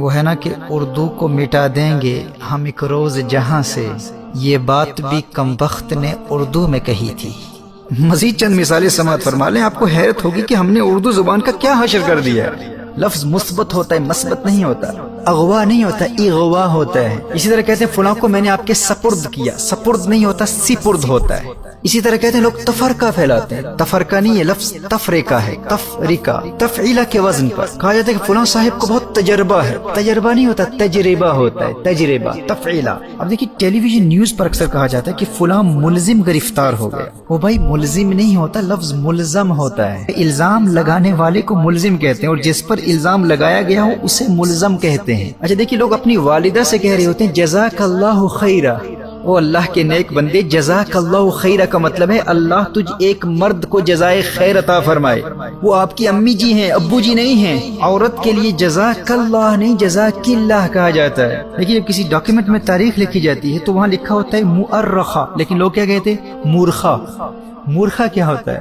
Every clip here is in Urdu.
وہ ہے نا کہ اردو کو مٹا دیں گے ہم ایک روز جہاں سے، یہ بات بھی کم وقت نے اردو میں کہی تھی۔ مزید چند مثالیں سماعت فرما لیں، آپ کو حیرت ہوگی کہ ہم نے اردو زبان کا کیا حشر کر دیا ہے۔ لفظ مثبت ہوتا ہے، مثبت نہیں ہوتا، اغوا نہیں ہوتا، اغوا ہوتا ہے۔ اسی طرح کہتے ہیں فلاں کو میں نے آپ کے سپرد کیا، سپرد نہیں ہوتا، سپرد ہوتا ہے۔ اسی طرح کہتے ہیں لوگ تفرقہ پھیلاتے ہیں، تفرقہ نہیں، یہ لفظ تفریقہ ہے، تفریقہ تفعیلہ کے وزن پر۔ کہا جاتا ہے کہ فلاں صاحب کو بہت تجربہ ہے، تجربہ نہیں ہوتا، تجربہ ہوتا ہے، تجربہ تفعیلہ۔ اب دیکھیے ٹیلی ویژن نیوز پر اکثر کہا جاتا ہے کہ فلاں ملزم گرفتار ہو گیا، وہ بھائی ملزم نہیں ہوتا، لفظ ملزم ہوتا ہے۔ الزام لگانے والے کو ملزم کہتے ہیں اور جس پر الزام لگایا گیا ہو اسے ملزم کہتے ہیں۔ اچھا دیکھیے لوگ اپنی والدہ سے کہہ رہے ہوتے ہیں جزاک اللہ خیرہ، او اللہ کے نیک بندے، جزاک اللہ خیرہ کا مطلب ہے اللہ تجھ ایک مرد کو جزائے خیر عطا فرمائے۔ وہ آپ کی امی جی ہیں، ابو جی نہیں ہیں۔ عورت کے لیے جزاک اللہ نہیں، جزاک اللہ کہا جاتا ہے۔ لیکن جب کسی ڈاکیومنٹ میں تاریخ لکھی جاتی ہے تو وہاں لکھا ہوتا ہے مؤرخہ، لیکن لوگ کیا کہتے ہیں؟ مورخہ۔ مورخہ کیا ہوتا ہے؟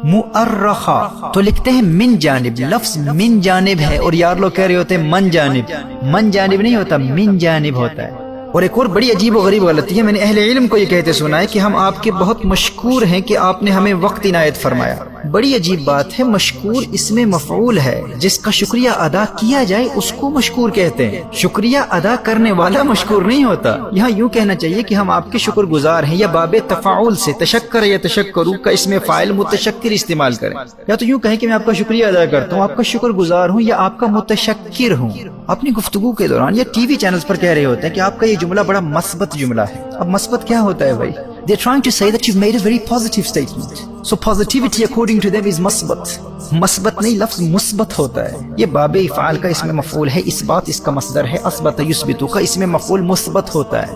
مؤرخہ تو لکھتے ہیں من جانب، لفظ من جانب ہے اور یار لوگ کہہ رہے ہوتے ہیں من جانب، من جانب نہیں ہوتا، من جانب ہوتا ہے۔ اور ایک اور بڑی عجیب و غریب غلطی ہے، میں نے اہل علم کو یہ کہتے سنا ہے کہ ہم آپ کے بہت مشکور ہیں کہ آپ نے ہمیں وقت عنایت فرمایا۔ بڑی عجیب بات ہے، مشکور اس میں مفعول ہے، جس کا شکریہ ادا کیا جائے اس کو مشکور کہتے ہیں، شکریہ ادا کرنے والا مشکور نہیں ہوتا۔ یہاں یوں کہنا چاہیے کہ ہم آپ کے شکر گزار ہیں، یا باب تفاعل سے تشکر یا تشکرو کا اس میں فاعل متشکر استعمال کریں، یا تو یوں کہیں کہ میں آپ کا شکریہ ادا کرتا ہوں، آپ کا شکر گزار ہوں، یا آپ کا متشکر ہوں۔ اپنی گفتگو کے دوران یا ٹی وی چینلز پر کہہ رہے ہوتے ہیں کہ آپ کا یہ جملہ بڑا مثبت جملہ ہے۔ اب مثبت کیا ہوتا ہے بھائی؟ They're trying to say that you've made a very positive statement. So positivity according to them is مثبت۔ مثبت نہیں، لفظ مثبت ہوتا ہے۔ یہ باب افعال کا اس میں مفعول ہے، اثبات اس کا مصدر ہے، اثبت یثبتو کا اس میں مفعول مثبت ہوتا ہے۔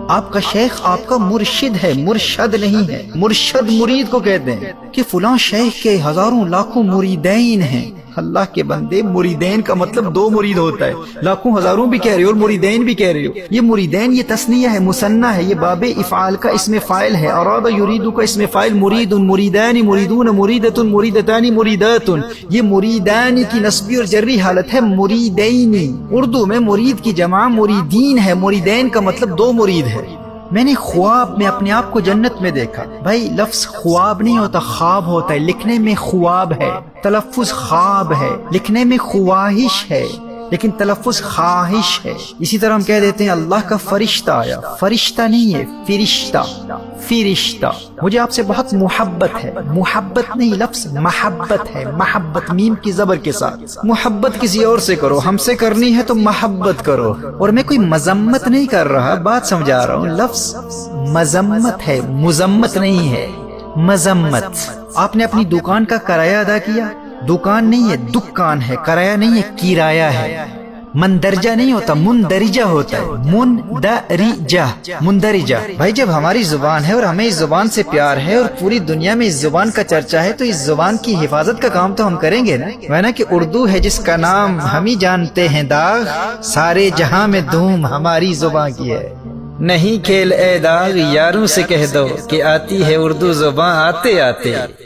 آپ کا شیخ آپ کا مرشد ہے، مرشد نہیں ہے۔ مرشد مرید کو کہتے ہیں کہ فلاں شیخ کے ہزاروں لاکھوں مریدین ہیں۔ اللہ کے بندے، مریدین کا مطلب دو مرید ہوتا ہے، لاکھوں ہزاروں بھی کہہ رہے ہو اور مریدین بھی کہہ رہے ہو۔ یہ مریدین یہ تثنیہ ہے، مثنیٰ ہے، یہ باب افعال کا اس میں فاعل ہے۔ اراد یرید کا اس میں فاعل، مرید مریدان مریدون مریدۃ مریدتان مریدات، یہ مریدان کی نسبی اور جری حالت ہے، مریدینی۔ اردو میں مرید کی جمع مریدین ہے، مریدین کا مطلب دو مرید ہے۔ میں نے خواب میں اپنے آپ کو جنت میں دیکھا، بھائی لفظ خواب نہیں ہوتا، خواب ہوتا ہے، لکھنے میں خواب ہے، تلفظ خواب ہے، لکھنے میں خواہش ہے لیکن تلفظ خواہش ہے۔ اسی طرح ہم کہہ دیتے ہیں اللہ کا فرشتہ آیا، فرشتہ نہیں ہے، فرشتہ، فرشتہ۔ مجھے آپ سے بہت محبت ہے، محبت نہیں، لفظ محبت ہے، محبت میم کی زبر کے ساتھ۔ محبت کسی اور سے کرو، ہم سے کرنی ہے تو محبت کرو۔ اور میں کوئی مذمت نہیں کر رہا، بات سمجھا رہا ہوں، لفظ مذمت ہے، مذمت نہیں ہے، مذمت۔ آپ نے اپنی دکان کا کرایہ ادا کیا، دکان نہیں ہے، دکان ہے، کرایہ نہیں ہے، کرایہ ہے۔ مندرجہ نہیں ہوتا، مندرجہ ہوتا ہے، مندرجہ، مندرجہ۔ بھائی جب ہماری زبان ہے اور ہمیں اس زبان سے پیار ہے اور پوری دنیا میں اس زبان کا چرچا ہے تو اس زبان کی حفاظت کا کام تو ہم کریں گے نا۔ ورنہ کہ اردو ہے جس کا نام ہم ہی جانتے ہیں داغ، سارے جہاں میں دھوم ہماری زبان کی ہے۔ نہیں کھیل اے داغ، یاروں سے کہہ دو کہ آتی ہے اردو زبان آتے آتے۔